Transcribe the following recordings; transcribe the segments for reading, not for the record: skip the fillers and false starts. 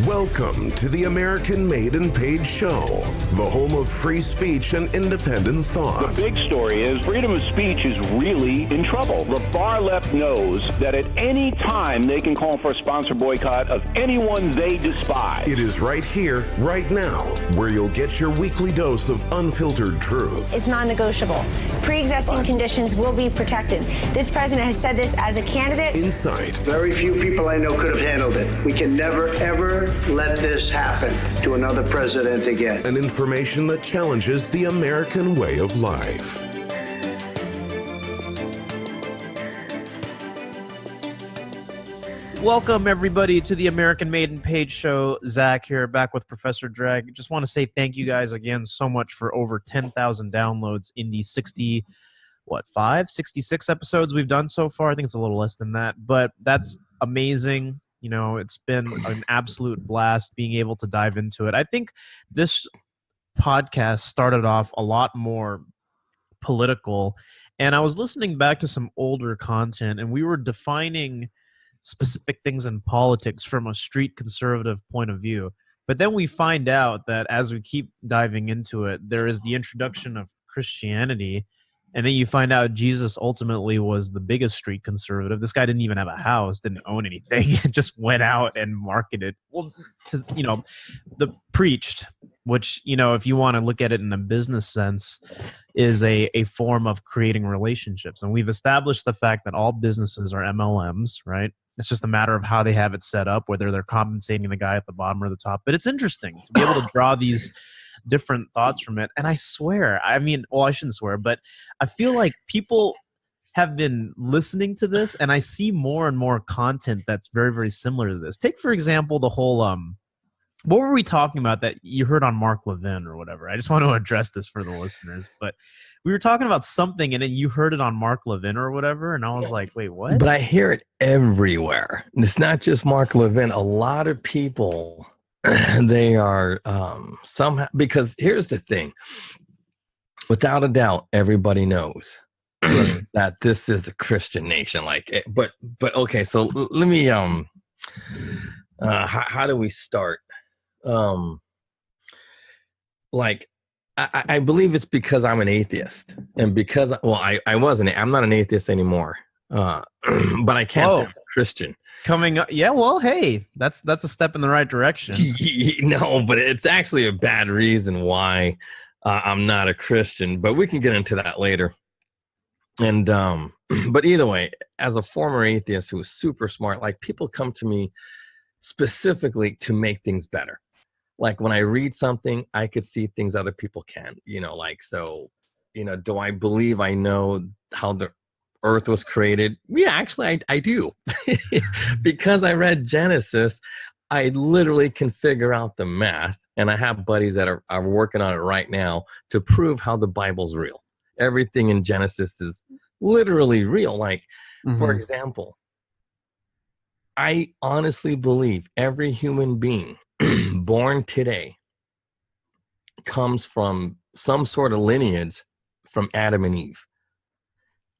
Welcome to the American Made and Paid Show, the home of free speech and independent thought. The big story is freedom of speech is really in trouble. The far left knows that at any time they can call for a sponsor boycott of anyone they despise. It is right here, right now, where you'll get your weekly dose of unfiltered truth. It's non-negotiable. Pre-existing conditions will be protected. This president has said this as a candidate. Insight. Very few people I know could have handled it. We can never, ever let this happen to another president again. And information that challenges the American way of life. Welcome, everybody, to the American Made and Paid Show. Zach here, back with Professor Drag. Just want to say thank you guys again so much for over 10,000 downloads in the 66 episodes we've done so far. I think it's a little less than that, but that's amazing. You know, it's been an absolute blast being able to dive into it. I think this podcast started off a lot more political, and I was listening back to some older content, and we were defining specific things in politics from a street conservative point of view. But then we find out that as we keep diving into it, there is the introduction of Christianity, and then you find out Jesus ultimately was the biggest street conservative. This guy didn't even have a house, didn't own anything, just went out and marketed, preached, which, if you want to look at it in a business sense, is a form of creating relationships. And we've established the fact that all businesses are MLMs, right? It's just a matter of how they have it set up, whether they're compensating the guy at the bottom or the top. But it's interesting to be able to draw these different thoughts from it. And I swear, I shouldn't swear, but I feel like people have been listening to this, and I see more and more content that's very, very similar to this. Take, for example, the whole, what were we talking about that you heard on Mark Levin or whatever? I just want to address this for the listeners, but we were talking about something, and then you heard it on Mark Levin or whatever, and I was like, wait, what? But I hear it everywhere. It's not just Mark Levin. A lot of people, they are somehow, because here's the thing. Without a doubt, everybody knows that this is a Christian nation. But okay, so let me, how do we start? I believe it's because I'm an atheist, and because, I'm not an atheist anymore, but I can't say I'm a Christian. Coming up, yeah, well, hey, that's a step in the right direction. No, but it's actually a bad reason why I'm not a Christian, but we can get into that later. And but either way, as a former atheist who is super smart, people come to me specifically to make things better. Like when I read something, I could see things other people can, do I believe I know how the earth was created? Yeah, actually, I do. Because I read Genesis, I literally can figure out the math, and I have buddies that are working on it right now to prove how the Bible's real. Everything in Genesis is literally real. For example, I honestly believe every human being born today comes from some sort of lineage from Adam and Eve.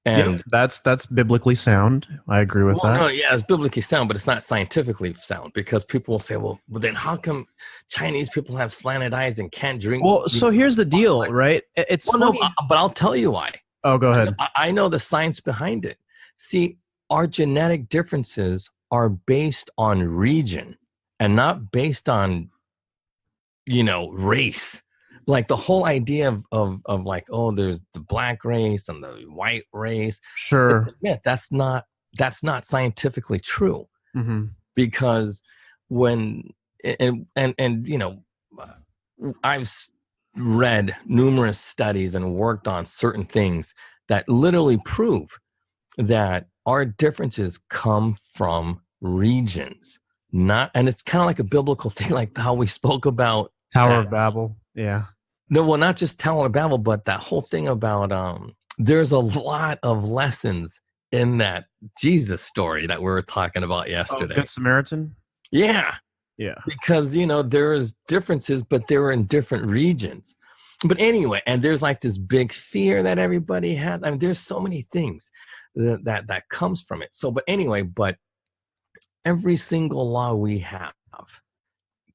And that's biblically sound. I agree with that. No, yeah, it's biblically sound, but it's not scientifically sound, because people will say, well, then how come Chinese people have slanted eyes and can't drink? Well, so here's the deal, right? It's funny. No, but I'll tell you why. Oh, go ahead. I know the science behind it. See, our genetic differences are based on region and not based on, race. The whole idea of there's the black race and the white race. Sure. That's not scientifically true. Mm-hmm. Because I've read numerous studies and worked on certain things that literally prove that our differences come from regions, and it's kind of like a biblical thing, like how we spoke about Tower of Babel. Yeah. No, well, not just Tower of Babel, but that whole thing about there's a lot of lessons in that Jesus story that we were talking about yesterday. Good Samaritan? Yeah. Yeah. Because, there's differences, but they were in different regions. But anyway, and there's this big fear that everybody has. There's so many things that comes from it. So, but anyway, every single law we have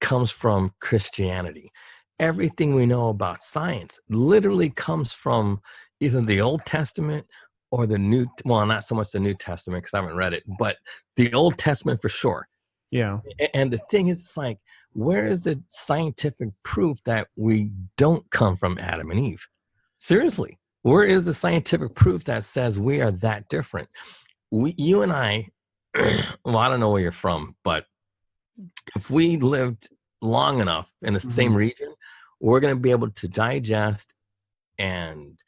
comes from Christianity. Everything we know about science literally comes from either the Old Testament or the New, well, not so much the New Testament because I haven't read it, but the Old Testament for sure. Yeah. And the thing is, it's like, where is the scientific proof that we don't come from Adam and Eve? Seriously, where is the scientific proof that says we are that different? You and I, well, I don't know where you're from, but if we lived long enough in the same region, we're going to be able to digest and,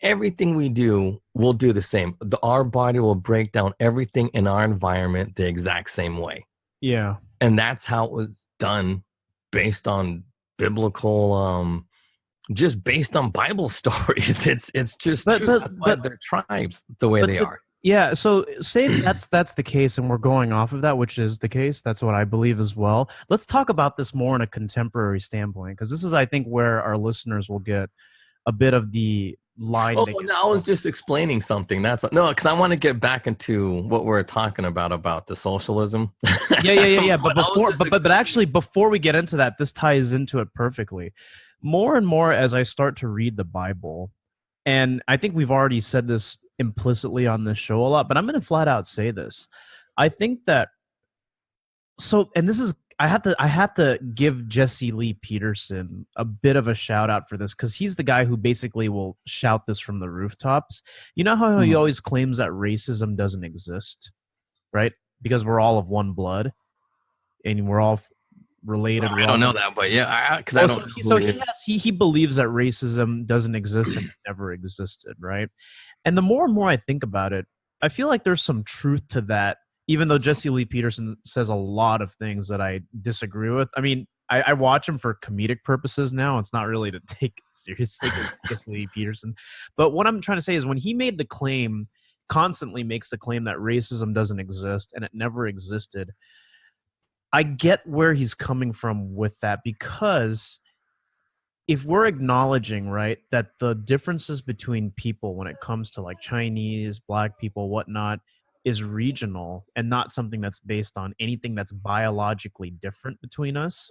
everything we do, we'll do the same. Our body will break down everything in our environment the exact same way. Yeah. And that's how it was done based on biblical, just based on Bible stories. It's just true. That's why they're tribes the way they are. Yeah, so say that's the case, and we're going off of that, which is the case. That's what I believe as well. Let's talk about this more in a contemporary standpoint, because this is, I think, where our listeners will get a bit of the line. Oh, no, I was just explaining something. Because I want to get back into what we're talking about the socialism. Yeah. But actually, before we get into that, this ties into it perfectly. More and more as I start to read the Bible, and I think we've already said this implicitly on this show a lot, but I'm going to flat out say this. I think that and this is, I have to give Jesse Lee Peterson a bit of a shout out for this, because he's the guy who basically will shout this from the rooftops. You know how he always claims that racism doesn't exist, right? Because we're all of one blood and we're all related. I don't know that, but yeah, because I don't. So he believes that racism doesn't exist and never existed, right? And the more and more I think about it, I feel like there's some truth to that, even though Jesse Lee Peterson says a lot of things that I disagree with. I mean, I watch him for comedic purposes now. It's not really to take it seriously with Jesse Lee Peterson. But what I'm trying to say is, when he made the claim, constantly makes the claim that racism doesn't exist and it never existed, I get where he's coming from with that, because if we're acknowledging, right, that the differences between people when it comes to like Chinese, black people, whatnot, is regional and not something that's based on anything that's biologically different between us,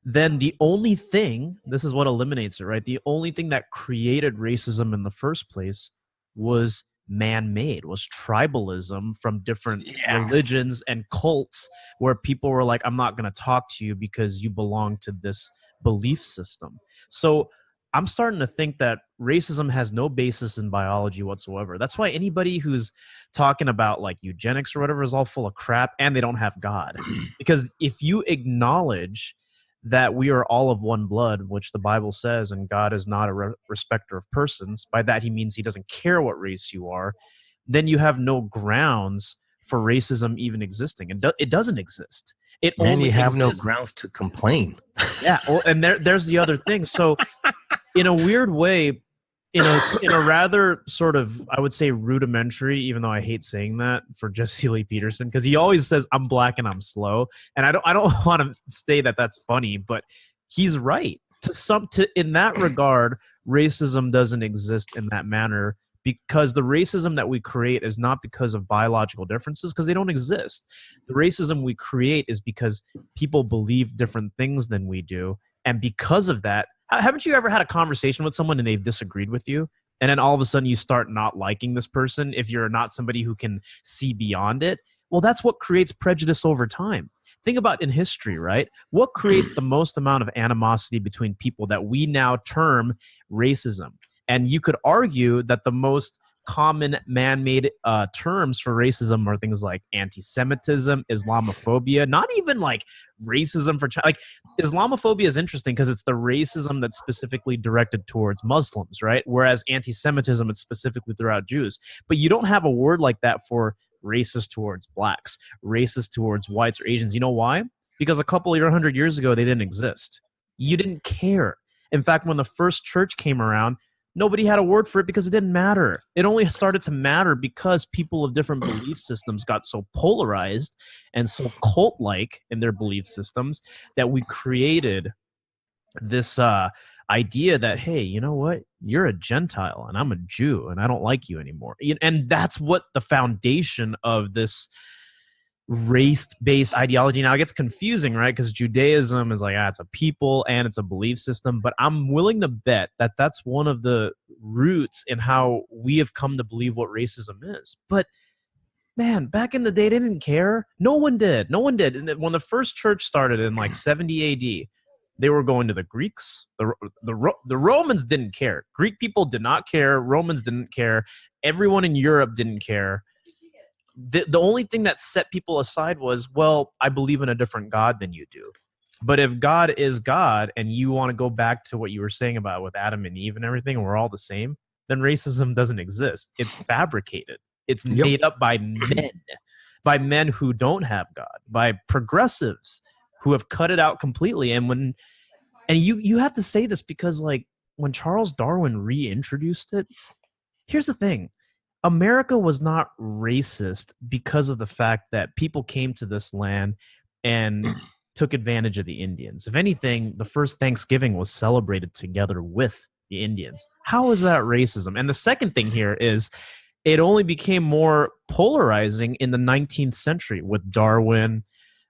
then the only thing, this is what eliminates it, right? The only thing that created racism in the first place was man-made, was tribalism from different religions and cults, where people were like, I'm not going to talk to you because you belong to this belief system. So I'm starting to think that racism has no basis in biology whatsoever. That's why anybody who's talking about like eugenics or whatever is all full of crap, and they don't have God. Because if you acknowledge that we are all of one blood, which the Bible says, and God is not a respecter of persons, by that he means he doesn't care what race you are, then you have no grounds for racism even existing. And it doesn't exist. And you have no grounds to complain. Yeah, well, and there's the other thing. So in a weird way, in a rather sort of, I would say, rudimentary, even though I hate saying that for Jesse Lee Peterson, because he always says I'm black and I'm slow, and I don't want to say that that's funny, but he's right. In that regard, racism doesn't exist in that manner, because the racism that we create is not because of biological differences, because they don't exist. The racism we create is because people believe different things than we do, and because of that, haven't you ever had a conversation with someone and they've disagreed with you, and then all of a sudden you start not liking this person if you're not somebody who can see beyond it? Well, that's what creates prejudice over time. Think about in history, right? What creates the most amount of animosity between people that we now term racism? And you could argue that the most common man-made terms for racism are things like anti-Semitism, Islamophobia, not even like racism for China. Like, Islamophobia is interesting because it's the racism that's specifically directed towards Muslims, right? Whereas anti-Semitism is specifically throughout Jews. But you don't have a word like that for racist towards blacks, racist towards whites or Asians. You know why? Because a couple of 100 years ago, they didn't exist. You didn't care. In fact, when the first church came around, nobody had a word for it because it didn't matter. It only started to matter because people of different belief systems got so polarized and so cult-like in their belief systems that we created this idea that, hey, you know what? You're a Gentile and I'm a Jew and I don't like you anymore. And that's what the foundation of this race-based ideology. Now it gets confusing, right? Because Judaism is like, it's a people and it's a belief system, but I'm willing to bet that that's one of the roots in how we have come to believe what racism is. But man, back in the day, they didn't care. No one did. And when the first church started in like 70 AD, they were going to the Greeks. The Romans didn't care. Greek people did not care. Romans didn't care. Everyone in Europe didn't care. The only thing that set people aside was, well, I believe in a different God than you do. But if God is God and you want to go back to what you were saying about with Adam and Eve and everything, and we're all the same, then racism doesn't exist. It's fabricated. It's made up by men who don't have God, by progressives who have cut it out completely. And you have to say this because, like, when Charles Darwin reintroduced it, here's the thing. America was not racist because of the fact that people came to this land and took advantage of the Indians. If anything, the first Thanksgiving was celebrated together with the Indians. How is that racism? And the second thing here is it only became more polarizing in the 19th century with Darwin,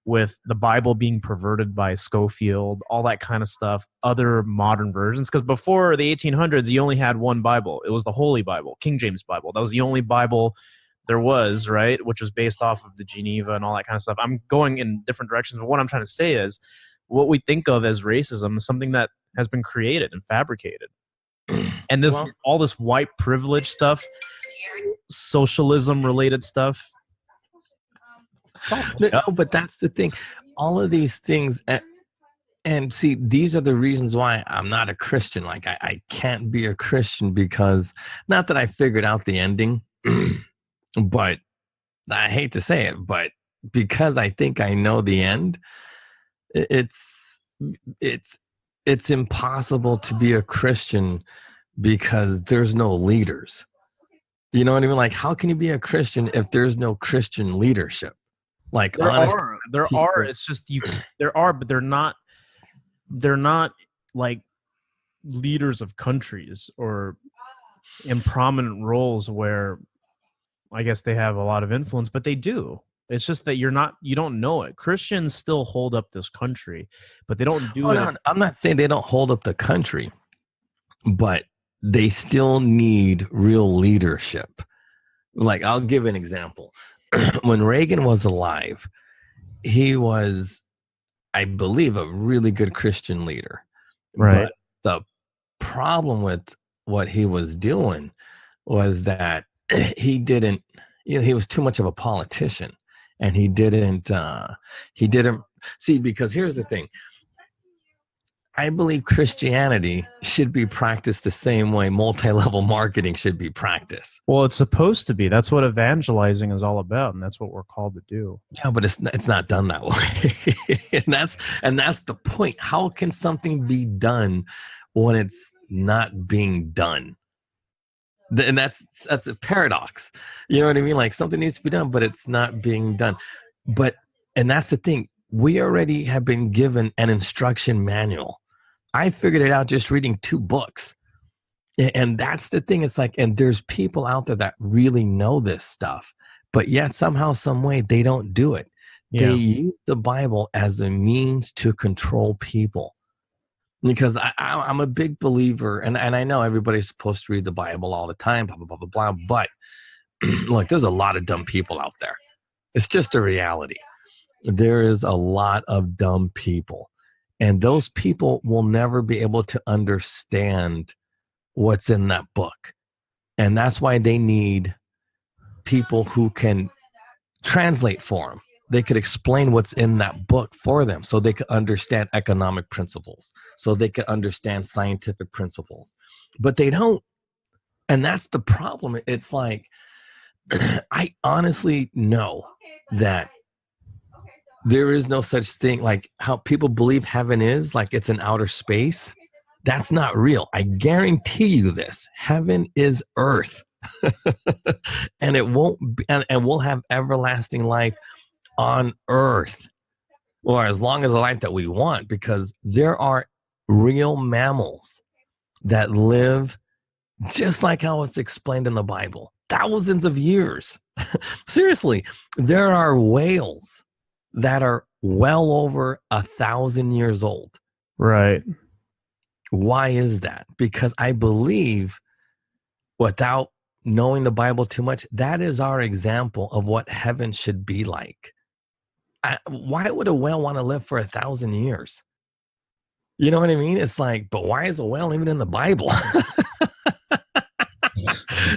with the Bible being perverted by Schofield, all that kind of stuff, other modern versions. Because before the 1800s, you only had one Bible. It was the Holy Bible, King James Bible. That was the only Bible there was, right? Which was based off of the Geneva and all that kind of stuff. I'm going in different directions, but what I'm trying to say is what we think of as racism is something that has been created and fabricated. And all this white privilege stuff, socialism related stuff. No, but that's the thing. All of these things, and see, these are the reasons why I'm not a Christian. Like, I can't be a Christian because, not that I figured out the ending, but I hate to say it, but because I think I know the end, it's impossible to be a Christian because there's no leaders. You know what I mean? Like, how can you be a Christian if there's no Christian leadership? Like, there are. It's just there are, but they're not like leaders of countries or in prominent roles where I guess they have a lot of influence, but they do. It's just that you don't know it. Christians still hold up this country, but they don't do it. No, I'm not saying they don't hold up the country, but they still need real leadership. Like, I'll give an example. When Reagan was alive, he was, I believe, a really good Christian leader. Right. But the problem with what he was doing was that he didn't, he was too much of a politician, and he didn't see, because here's the thing. I believe Christianity should be practiced the same way multi-level marketing should be practiced. Well, it's supposed to be. That's what evangelizing is all about, and that's what we're called to do. Yeah, but it's not done that way. and that's the point. How can something be done when it's not being done? And that's a paradox. You know what I mean? Like, something needs to be done, but it's not being done. And that's the thing. We already have been given an instruction manual. I figured it out just reading 2 books. And that's the thing. It's like, and there's people out there that really know this stuff, but yet somehow, some way, they don't do it. Yeah. They use the Bible as a means to control people. Because I'm a big believer, and I know everybody's supposed to read the Bible all the time, blah, blah, blah, blah, blah. But look, there's a lot of dumb people out there. It's just a reality. There is a lot of dumb people. And those people will never be able to understand what's in that book. And that's why they need people who can translate for them. They could explain what's in that book for them so they could understand economic principles, so they could understand scientific principles. But they don't. And that's the problem. It's like, I honestly know that there is no such thing, like how people believe heaven is, like it's in outer space. That's not real. I guarantee you this. Heaven is earth. And it won't be, and we'll have everlasting life on earth, or as long as the life that we want, because there are real mammals that live just like how it's explained in the Bible. thousands of years. Seriously, there are whales that are well over 1,000 years old. Right. Why is that? Because I believe, without knowing the Bible too much, that is our example of what heaven should be like. Why would a whale want to live for 1,000 years? You know what I mean? It's like, but why is a whale even in the Bible?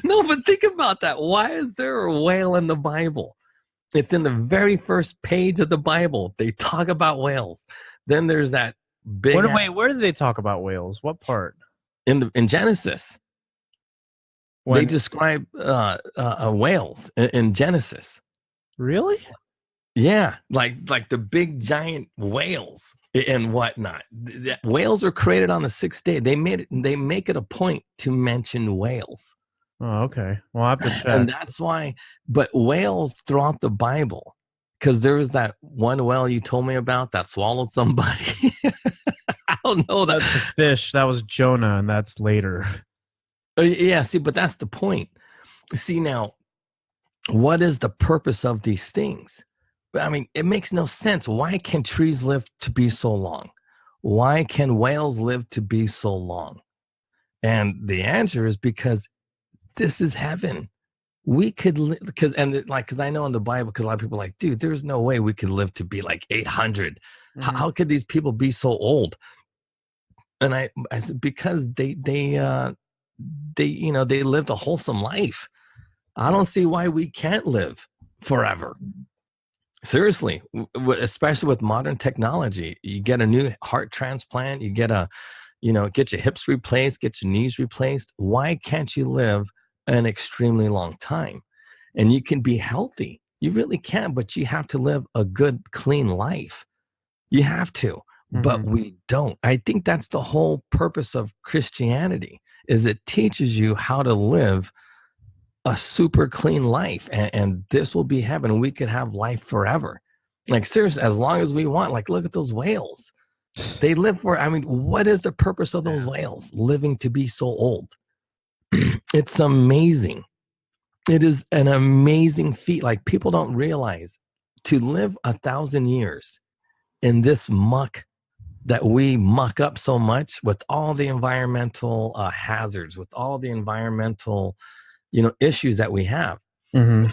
No, but think about that. Why is there a whale in the Bible? It's in the very first page of the Bible. They talk about whales. Then there's that big. Where do they talk about whales? What part? In Genesis. They describe whales in Genesis. Really? Yeah, like the big giant whales and whatnot. Whales are created on the sixth day. They make it a point to mention whales. Oh, okay. Well, I have to check. And that's why. But whales throughout the Bible, because there was that one whale you told me about that swallowed somebody. I don't know. That's a fish. That was Jonah, and that's later. Yeah, see, but that's the point. See, now, what is the purpose of these things? I mean, it makes no sense. Why can trees live to be so long? Why can whales live to be so long? And the answer is because this is heaven. We could because I know in the Bible, because a lot of people are like, dude, there's no way we could live to be like 800. Mm-hmm. How could these people be so old? And I said, because they lived a wholesome life. I don't see why we can't live forever. Seriously, especially with modern technology. You get a new heart transplant, you get get your hips replaced, get your knees replaced. Why can't you live an extremely long time? And you can be healthy. You really can, but you have to live a good, clean life. You have to, mm-hmm. But we don't. I think that's the whole purpose of Christianity, is it teaches you how to live a super clean life, and this will be heaven. We could have life forever. Like, seriously, as long as we want. Like, look at those whales. They live for, I mean, what is the purpose of those whales living to be so old? It's amazing. It is an amazing feat. Like, people don't realize to live 1,000 years in this muck that we muck up so much with all the environmental hazards, with all the environmental issues that we have, mm-hmm.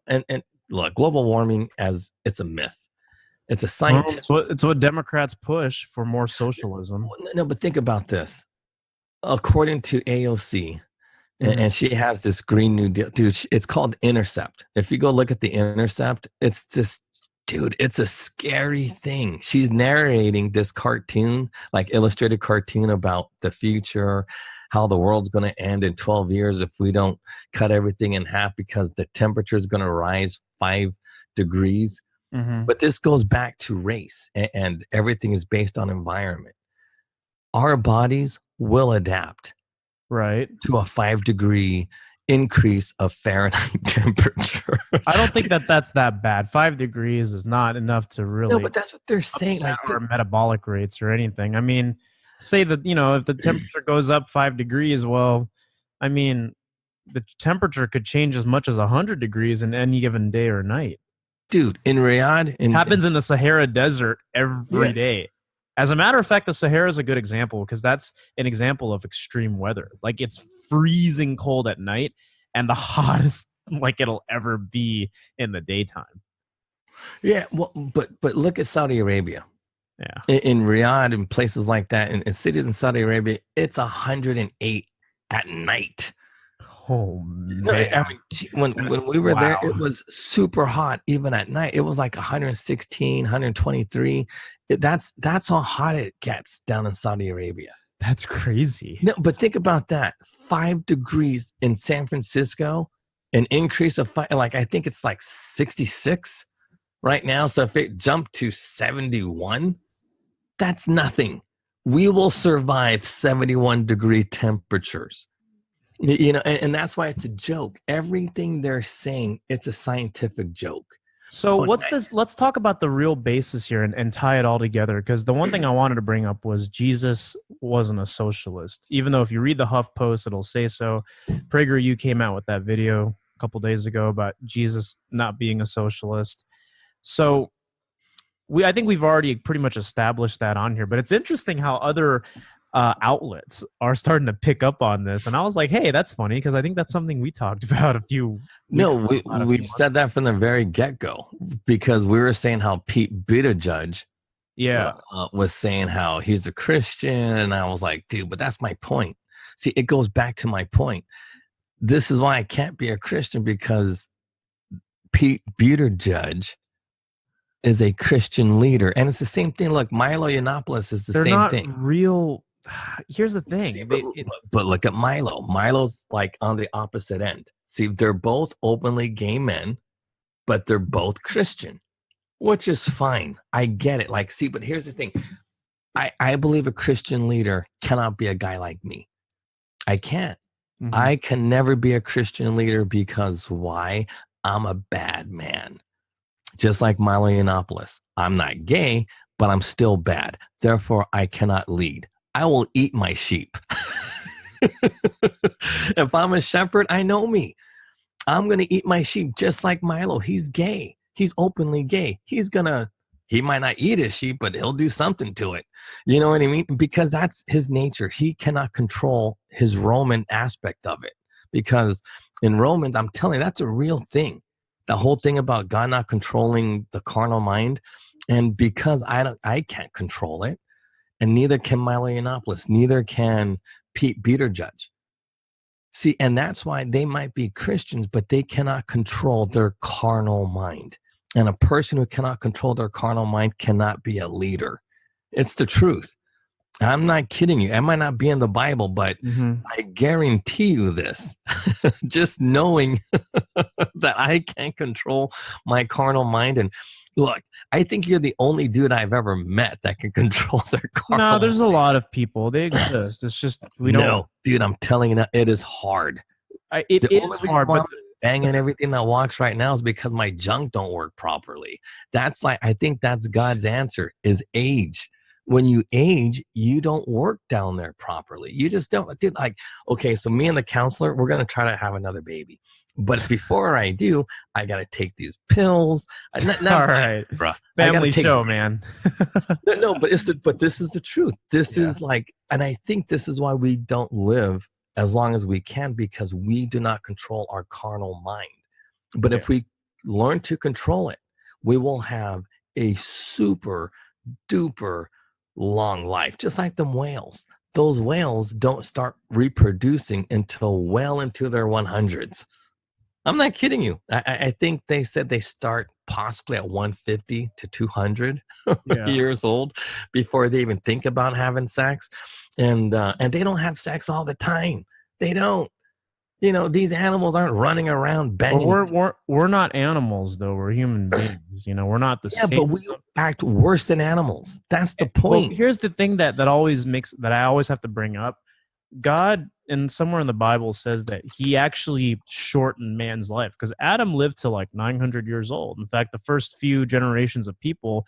And look, global warming, as it's a myth. It's a science. Well, it's what Democrats push for, more socialism. No, but think about this. According to AOC, mm-hmm. and she has this Green New Deal, dude, it's called Intercept. If you go look at the Intercept, it's just, dude, it's a scary thing. She's narrating this cartoon, like illustrated cartoon about the future, how the world's going to end in 12 years if we don't cut everything in half because the temperature is going to rise 5 degrees. Mm-hmm. But this goes back to race, and everything is based on environment. Our bodies will adapt, right, to a 5-degree increase of Fahrenheit temperature. I don't think that's that bad. 5 degrees is not enough to really. No, but that's what they're saying. Like our metabolic rates or anything. I mean, say that, if the temperature goes up 5 degrees, well, I mean, the temperature could change as much as 100 degrees in any given day or night. Dude, in Riyadh, it happens in the Sahara Desert every day. As a matter of fact, the Sahara is a good example, because that's an example of extreme weather. Like, it's freezing cold at night and the hottest like it'll ever be in the daytime. Yeah, well, but look at Saudi Arabia. Yeah, in Riyadh and places like that, in cities in Saudi Arabia, it's 108 at night. Oh man! I mean, when we were there, it was super hot even at night. It was like 116, 123. That's how hot it gets down in Saudi Arabia. That's crazy. No, but think about that: 5 degrees in San Francisco, an increase of 5. Like, I think it's like 66 right now. So if it jumped to 71, that's nothing. We will survive 71-degree temperatures. And that's why it's a joke. Everything they're saying, it's a scientific joke. So let's talk about the real basis here and tie it all together, because the one thing I wanted to bring up was Jesus wasn't a socialist, even though if you read the HuffPost, it'll say so. PragerU came out with that video couple days ago about Jesus not being a socialist. So I think we've already pretty much established that on here, but it's interesting how other outlets are starting to pick up on this. And I was like, hey, that's funny, because I think that's something we talked about a few weeks ago. No, we said that from the very get-go, because we were saying how Pete Buttigieg was saying how he's a Christian. And I was like, dude, but that's my point. See, it goes back to my point. This is why I can't be a Christian, because Pete Buttigieg is a Christian leader. And it's the same thing. Look, Milo Yiannopoulos is the same thing. Real. Here's the thing. See, but look at Milo. Milo's like on the opposite end. See, they're both openly gay men, but they're both Christian, which is fine. I get it. Like, see, but here's the thing. I believe a Christian leader cannot be a guy like me. I can't. Mm-hmm. I can never be a Christian leader, because why? I'm a bad man. Just like Milo Yiannopoulos. I'm not gay, but I'm still bad. Therefore, I cannot lead. I will eat my sheep. If I'm a shepherd, I know me. I'm going to eat my sheep just like Milo. He's gay. He's openly gay. He might not eat his sheep, but he'll do something to it. You know what I mean? Because that's his nature. He cannot control his Roman aspect of it. Because in Romans, I'm telling you, that's a real thing. The whole thing about God not controlling the carnal mind. And because I can't control it, and neither can Milo Yiannopoulos, neither can Pete Buttigieg. See, and that's why they might be Christians, but they cannot control their carnal mind. And a person who cannot control their carnal mind cannot be a leader. It's the truth. I'm not kidding you. It might not be in the Bible, but I guarantee you this. Just knowing that I can't control my carnal mind. And look, I think you're the only dude I've ever met that can control their carnal mind. No, there's a lot of people. They exist. It's just we don't. No, dude, I'm telling you now, it is hard. It is hard, but banging everything that walks right now is because my junk don't work properly. That's like, I think that's God's answer is age. When you age, you don't work down there properly. You just don't. Dude, like, okay, so me and the counselor, we're going to try to have another baby. But before I do, I got to take these pills. All right. Bro, family show, man. No, but this is the truth. This is like, and I think this is why we don't live as long as we can, because we do not control our carnal mind. But if we learn to control it, we will have a super duper long life, just like them whales. Those whales don't start reproducing until well into their 100s. I'm not kidding you. I think they said they start possibly at 150 to 200 years old before they even think about having sex. And they don't have sex all the time. They don't. You know, these animals aren't running around banging. Well, we're not animals, though. We're human beings. You know, we're not the same. Yeah, but we act worse than animals. That's the point. Well, here's the thing that always that I always have to bring up. God, and somewhere in the Bible, says that he actually shortened man's life, because Adam lived to like 900 years old. In fact, the first few generations of people,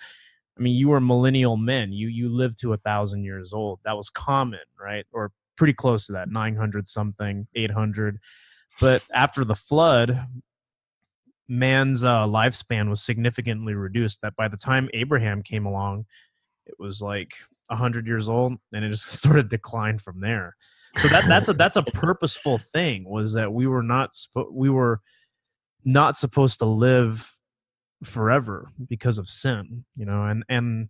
I mean, you were millennial men. You lived to 1,000 years old. That was common, right? Or pretty close to that, 900 something, 800. But after the flood, man's lifespan was significantly reduced. That by the time Abraham came along, it was like 100 years old, and it just sort of declined from there. So that's a purposeful thing, was that we were not supposed to live forever because of sin, you know. And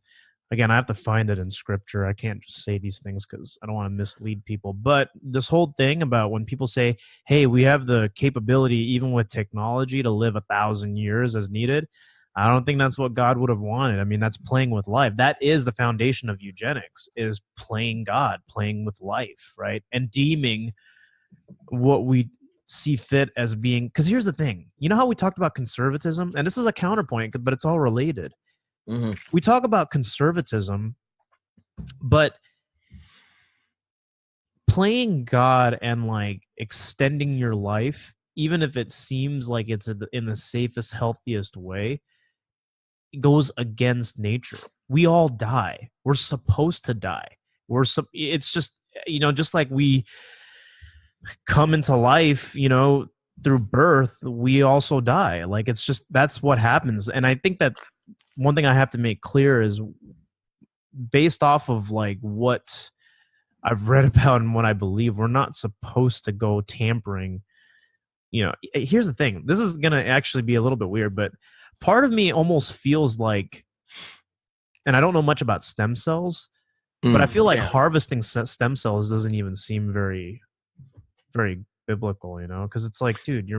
again, I have to find it in scripture. I can't just say these things because I don't want to mislead people. But this whole thing about when people say, hey, we have the capability, even with technology, to live 1,000 years as needed, I don't think that's what God would have wanted. I mean, that's playing with life. That is the foundation of eugenics, is playing God, playing with life, right? And deeming what we see fit as being, because here's the thing. You know how we talked about conservatism? And this is a counterpoint, but it's all related. Mm-hmm. We talk about conservatism, but playing God and like extending your life, even if it seems like it's in the safest, healthiest way, goes against nature. We all die. We're supposed to die. It's just, you know, just like we come into life, you know, through birth, we also die. Like, it's just, that's what happens. And I think that one thing I have to make clear is, based off of like what I've read about and what I believe, we're not supposed to go tampering. Here's the thing. This is going to actually be a little bit weird, but part of me almost feels like, and I don't know much about stem cells, but I feel like harvesting stem cells doesn't even seem very, very biblical, because it's like, dude,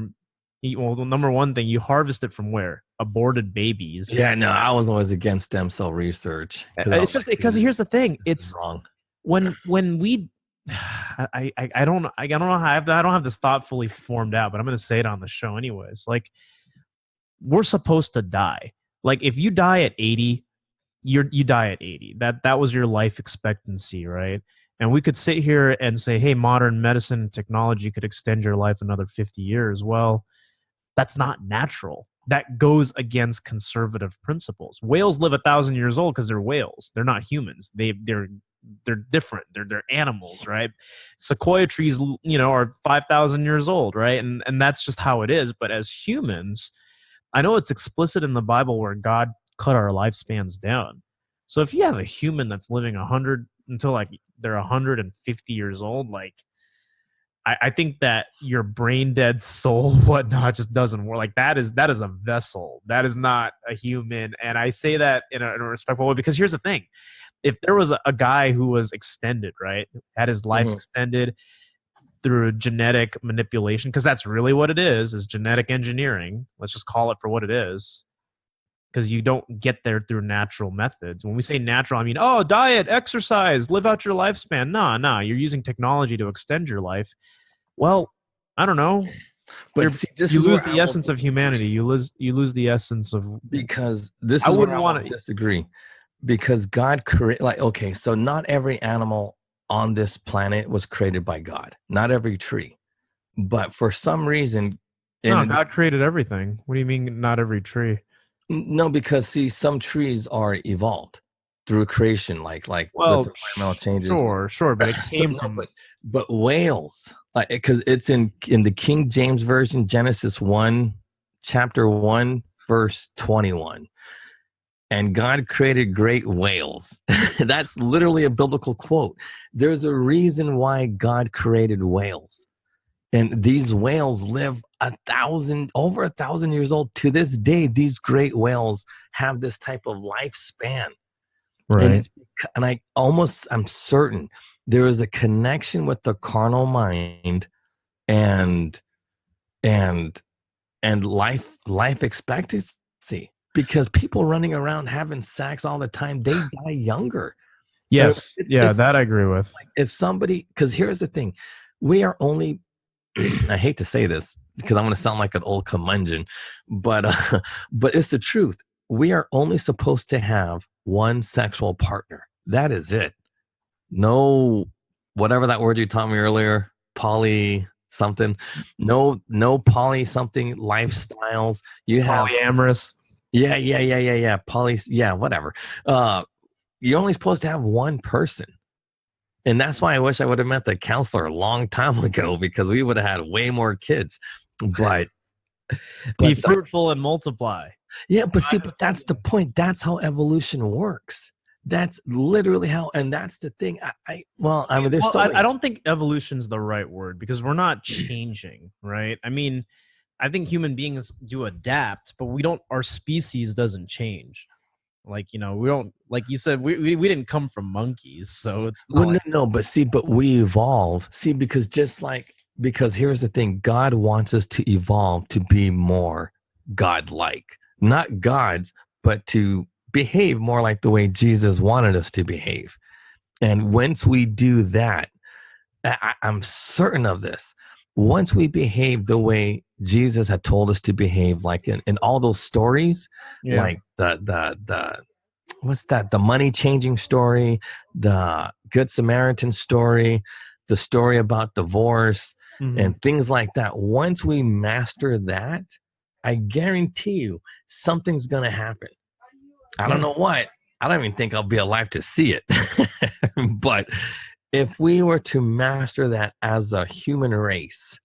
well, number one thing, you harvest it from where? Aborted babies. Yeah, no, I was always against stem cell research. It's just because here's the thing. It's wrong. When we, I don't know how I don't have this thought fully formed out, but I'm going to say it on the show anyways. Like, we're supposed to die. Like, if you die at 80, you die at 80. That was your life expectancy, right? And we could sit here and say, hey, modern medicine and technology could extend your life another 50 years. Well, that's not natural. That goes against conservative principles. Whales live 1,000 years old because they're whales. They're not humans. They're different. They're animals, right? Sequoia trees, are 5,000 years old, right? And that's just how it is. But as humans, I know it's explicit in the Bible where God cut our lifespans down. So if you have a human that's living 100 until like they're 150 years old, like, I think that your brain dead soul, whatnot, just doesn't work. Like, that is a vessel. That is not a human. And I say that in a respectful way, because here's the thing. If there was a guy who was extended, right, had his life extended through genetic manipulation, because that's really what it is genetic engineering. Let's just call it for what it is, because you don't get there through natural methods. When we say natural, I mean, diet, exercise, live out your lifespan. No, you're using technology to extend your life. Well, I don't know. But see, you lose the essence of humanity. You lose the essence of... Because this is where I want to disagree. Because God created... Like, okay, so not every animal on this planet was created by God. Not every tree. But for some reason... No, God created everything. What do you mean not every tree? No, because see, some trees are evolved through creation, like the environmental changes. Sure, but it came from. But whales, because it's in the King James Version, Genesis 1, chapter 1, verse 21, and God created great whales. That's literally a biblical quote. There's a reason why God created whales. And these whales live over 1,000 years old. To this day, these great whales have this type of lifespan. Right. And I'm certain there is a connection with the carnal mind and life expectancy, because people running around having sex all the time, they die younger. Yes. That I agree with. Like, if somebody, because here's the thing, we are only, I hate to say this because I'm going to sound like an old curmudgeon, but it's the truth. We are only supposed to have one sexual partner. That is it. No, whatever that word you taught me earlier, poly something. No poly something lifestyles. You have polyamorous. Yeah. Poly, yeah, whatever. You're only supposed to have one person. And that's why I wish I would have met the counselor a long time ago, because we would have had way more kids. But be fruitful and multiply. Yeah, but that's the point. That's how evolution works. That's literally how, and that's the thing. I don't think evolution's the right word, because we're not changing, right? I mean, I think human beings do adapt, but our species doesn't change. Like, we don't, like you said, we didn't come from monkeys, so it's not but we evolve. See, because here's the thing, God wants us to evolve to be more God-like. Not gods, but to behave more like the way Jesus wanted us to behave. And once we do that, I'm certain of this. Once we behave the way Jesus had told us to behave, like in all those stories, like the what's that? The money changing story, the Good Samaritan story, the story about divorce, and things like that. Once we master that, I guarantee you something's going to happen. I don't know what. I don't even think I'll be alive to see it. But if we were to master that as a human race,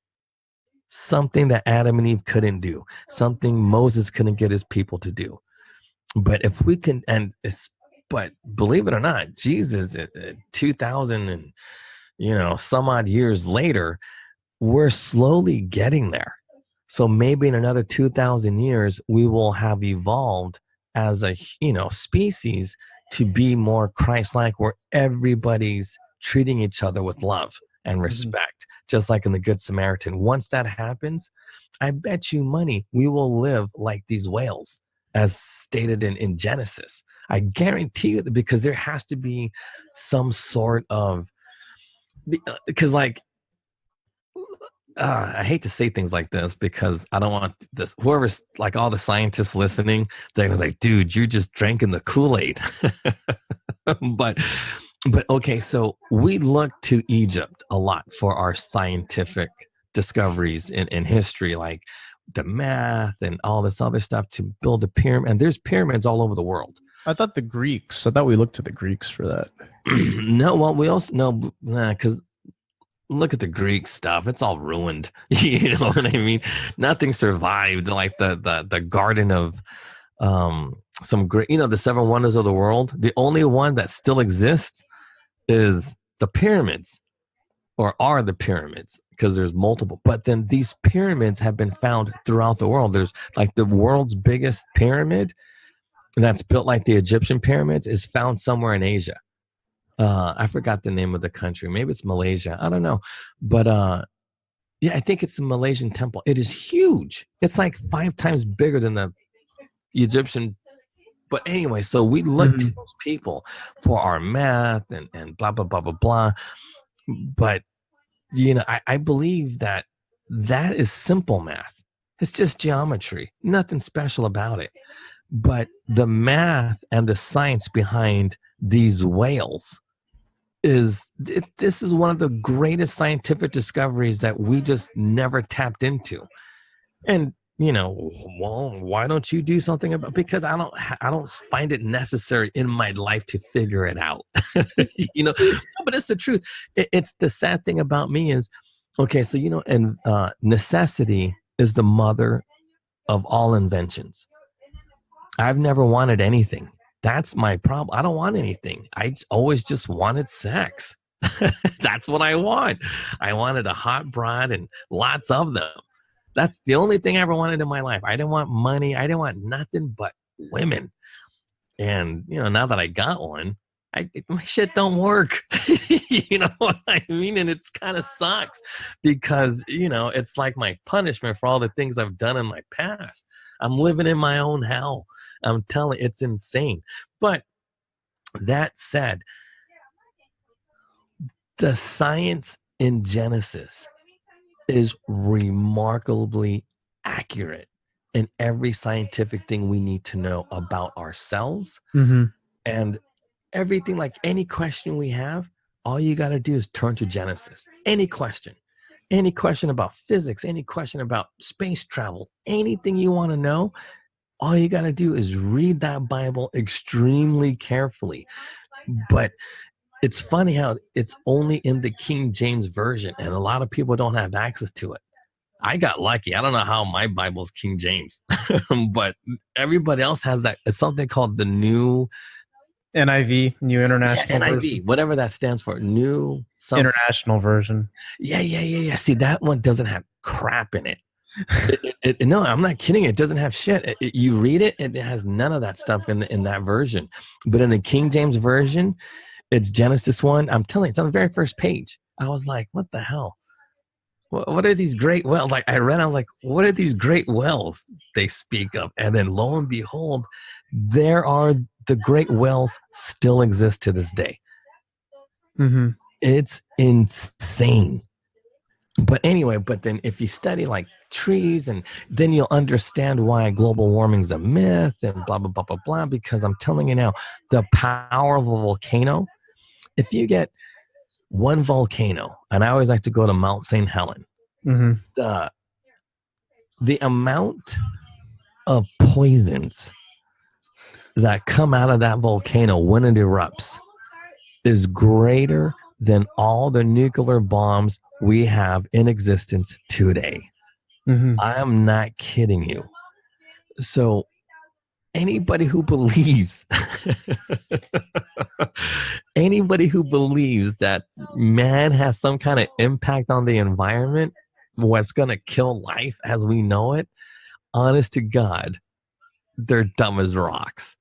something that Adam and Eve couldn't do, something Moses couldn't get his people to do. But if we can, but believe it or not, Jesus, 2,000 and some odd years later, we're slowly getting there. So maybe in another 2,000 years, we will have evolved as a species to be more Christ-like, where everybody's treating each other with love and respect, just like in the Good Samaritan. Once that happens, I bet you money we will live like these whales, as stated in Genesis. I guarantee you that, because there has to be some sort of, because I hate to say things like this because I don't want this, whoever's like all the scientists listening, they're like, dude, you're just drinking the Kool-Aid. but okay, so we look to Egypt a lot for our scientific discoveries in history, like the math and all this other stuff to build a pyramid. And there's pyramids all over the world. I thought we looked to the Greeks for that. No, well, we also, no, because look at the Greek stuff. It's all ruined. You know what I mean? Nothing survived. Like the garden of some great, the 7 wonders of the world. The only one that still exists is the pyramids, or are the pyramids, because there's multiple. But then these pyramids have been found throughout the world. There's like the world's biggest pyramid that's built like the Egyptian pyramids is found somewhere in Asia. I forgot the name of the country. Maybe it's Malaysia. I don't know. But yeah, I think it's the Malaysian temple. It is huge. It's like 5 times bigger than the Egyptian. But anyway, so we look to those people for our math and blah, blah, blah, blah, blah. But, I believe that is simple math. It's just geometry. Nothing special about it. But the math and the science behind these whales this is one of the greatest scientific discoveries that we just never tapped into. And well, why don't you do something about? Because I don't find it necessary in my life to figure it out. But it's the truth. It's the sad thing about me is, okay, so and necessity is the mother of all inventions. I've never wanted anything. That's my problem. I don't want anything. I always just wanted sex. That's what I want. I wanted a hot broad and lots of them. That's the only thing I ever wanted in my life. I didn't want money. I didn't want nothing but women. And, now that I got one, my shit don't work. You know what I mean? And it's kind of sucks because, it's like my punishment for all the things I've done in my past. I'm living in my own hell. I'm telling you, it's insane. But that said, the science in Genesis is remarkably accurate in every scientific thing we need to know about ourselves. And everything, like any question we have, all you got to do is turn to Genesis. Any question about physics, any question about space travel, anything you want to know, all you got to do is read that Bible extremely carefully. But it's funny how it's only in the King James Version, and a lot of people don't have access to it. I got lucky. I don't know how my Bible's King James, but everybody else has that. It's something called the New NIV, New International NIV, Version. Whatever that stands for. New International Version. Yeah. See, that one doesn't have crap in it. No, I'm not kidding. It doesn't have shit. You read it, it has none of that stuff in that version. But in the King James Version, it's Genesis 1. I'm telling you, it's on the very first page. I was like, what the hell? What are these great wells? Like I was like, what are these great wells they speak of? And then lo and behold, there are the great wells still exist to this day. It's insane. But anyway, then if you study like trees, and then you'll understand why global warming is a myth and blah, blah, blah, blah, blah, because I'm telling you now, the power of a volcano, if you get one volcano, and I always like to go to Mount St. Helen, the amount of poisons that come out of that volcano when it erupts is greater than all the nuclear bombs we have in existence today. I am not kidding you. So anybody who believes that man has some kind of impact on the environment, what's going to kill life as we know it, honest to God, they're dumb as rocks.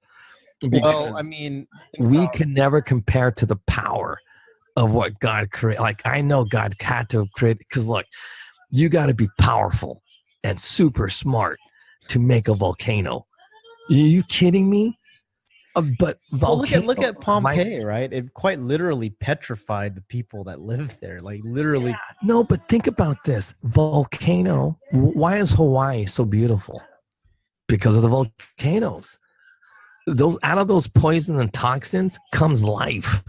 Well, I mean, we can never compare to the power of what God created. Like, I know God had to create, because look, you got to be powerful and super smart to make a volcano. Are you kidding me? But well, look at Pompeii, right? It quite literally petrified the people that lived there. Like literally. Yeah, no, but think about this volcano. Why is Hawaii so beautiful? Because of the volcanoes. Those, out of those poisons and toxins comes life.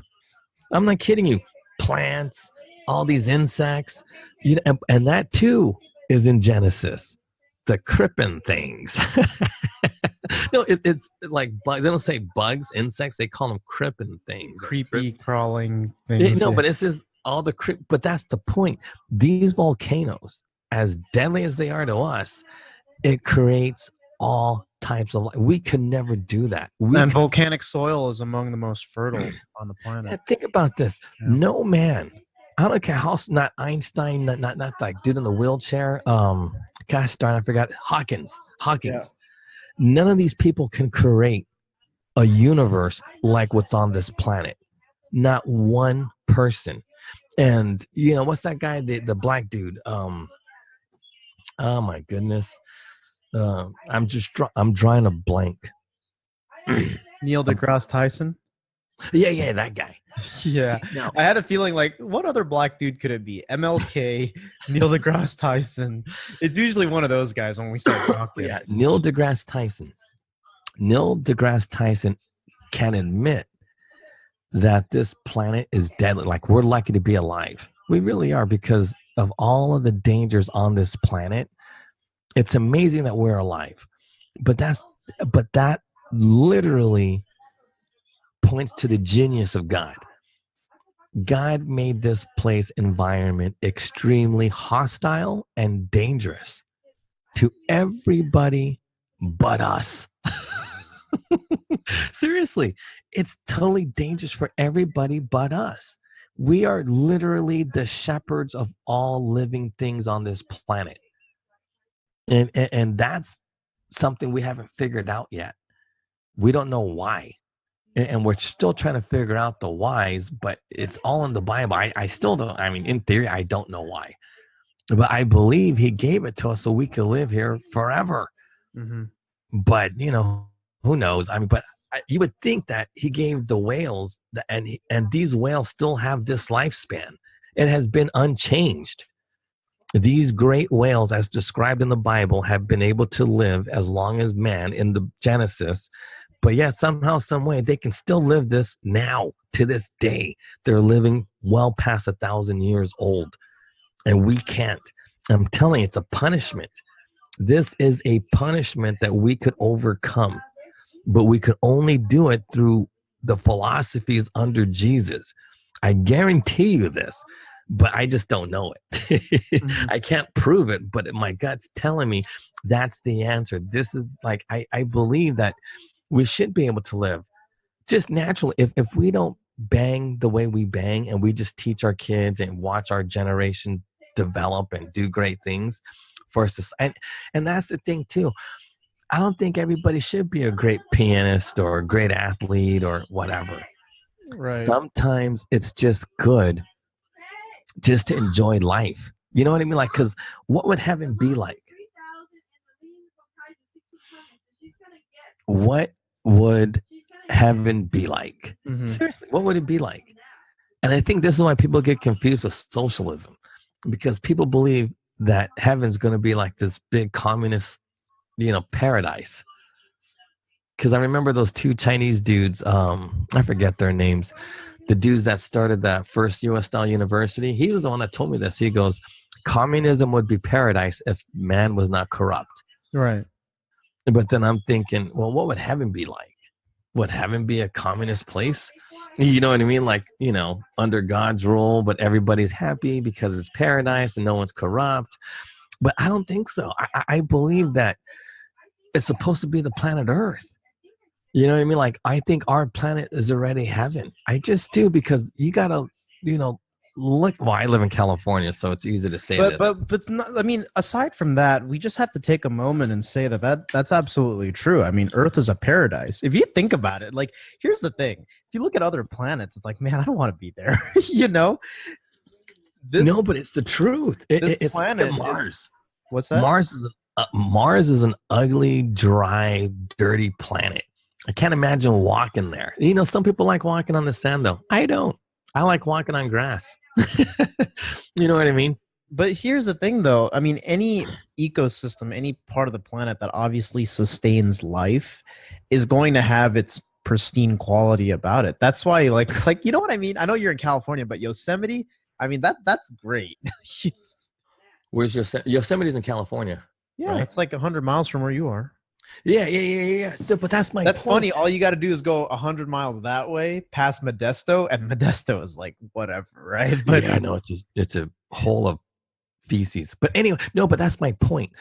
I'm not kidding you. Plants, all these insects, and that too is in Genesis. The crippin' things. No, it's like bugs. They don't say bugs, insects. They call them crippin' things. Creepy crawling things. No, but it's just all the but that's the point. These volcanoes, as deadly as they are to us, it creates all types of life. We could never do that. Volcanic soil is among the most fertile on the planet. Yeah, think about this. Yeah. No man, I don't care how, not Einstein, not like dude in the wheelchair. Gosh darn, I forgot. Hawkins. Yeah. None of these people can create a universe like what's on this planet. Not one person. And what's that guy? The black dude. Oh my goodness. I'm drawing a blank. Neil deGrasse Tyson. Yeah, that guy. Yeah. See, I had a feeling like, what other black dude could it be? MLK, Neil deGrasse Tyson. It's usually one of those guys when we start talking. Yeah, Neil deGrasse Tyson. Neil deGrasse Tyson can admit that this planet is deadly. Like, we're lucky to be alive. We really are, because of all of the dangers on this planet. It's amazing that we're alive. But that literally points to the genius of God. God made this place environment extremely hostile and dangerous to everybody but us. Seriously, it's totally dangerous for everybody but us. We are literally the shepherds of all living things on this planet. And that's something we haven't figured out yet. We don't know why. And we're still trying to figure out the whys, but it's all in the Bible. I still don't, in theory, I don't know why. But I believe he gave it to us so we could live here forever. Mm-hmm. But, who knows? But you would think that he gave the whales, and these whales still have this lifespan. It has been unchanged. These great whales, as described in the Bible, have been able to live as long as man in the Genesis. But yet somehow, some way, they can still live this now to this day. They're living well past 1,000 years old, and we can't. I'm telling you, it's a punishment. This is a punishment that we could overcome, but we could only do it through the philosophies under Jesus. I guarantee you this, but I just don't know it. Mm-hmm. I can't prove it, but my gut's telling me that's the answer. This is like, I believe that we should be able to live just naturally. If we don't bang the way we bang, and we just teach our kids and watch our generation develop and do great things for society. And that's the thing too. I don't think everybody should be a great pianist or a great athlete or whatever. Right. Sometimes it's just good just to enjoy life. You know what I mean? Like, because what would heaven be like? What would heaven be like? Mm-hmm. Seriously, what would it be like? And I think this is why people get confused with socialism, because people believe that heaven's going to be like this big communist, paradise. Because I remember those two Chinese dudes, I forget their names, the dudes that started that first U.S.-style university. He was the one that told me this. He goes, communism would be paradise if man was not corrupt. Right. But then I'm thinking, well, what would heaven be like? Would heaven be a communist place? You know what I mean? Like, under God's rule, but everybody's happy because it's paradise and no one's corrupt. But I don't think so. I believe that it's supposed to be the planet Earth. You know what I mean? Like, I think our planet is already heaven. I just do, because you got to, look. Well, I live in California, so it's easy to say that. But not, I mean, aside from that, we just have to take a moment and say that's absolutely true. I mean, Earth is a paradise. If you think about it, like, here's the thing. If you look at other planets, it's like, man, I don't want to be there. No, but it's the truth. It's planet Mars. What's that? Mars is an ugly, dry, dirty planet. I can't imagine walking there. Some people like walking on the sand, though. I don't. I like walking on grass. You know what I mean? But here's the thing, though. I mean, any ecosystem, any part of the planet that obviously sustains life is going to have its pristine quality about it. That's why, like, you know what I mean? I know you're in California, but Yosemite, I mean, that's great. Where's Yosemite's in California? Yeah, right? It's like 100 miles from where you are. Yeah. Still, but that's That's point. funny. All you got to do is go 100 miles that way, past Modesto, and Modesto is like whatever, right? But yeah, no, it's a hole of feces. But anyway, no, but that's my point.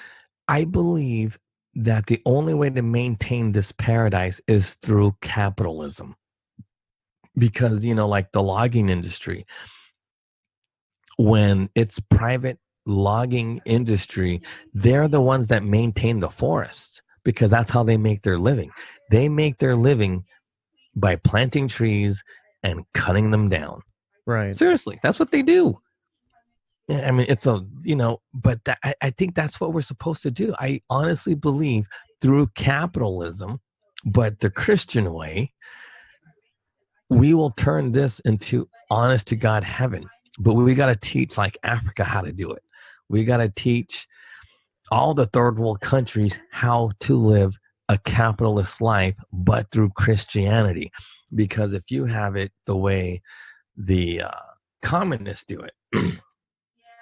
I believe that the only way to maintain this paradise is through capitalism, because like the logging industry, when it's private logging industry, they're the ones that maintain the forests, because that's how they make their living. They make their living by planting trees and cutting them down. right. Seriously, that's what they do. Yeah, I mean, it's but I think that's what we're supposed to do. I honestly believe through capitalism, but the Christian way, we will turn this into honest to God heaven. But we got to teach like Africa how to do it. We got to teach all the third world countries how to live a capitalist life, but through Christianity. Because if you have it the way the communists do it,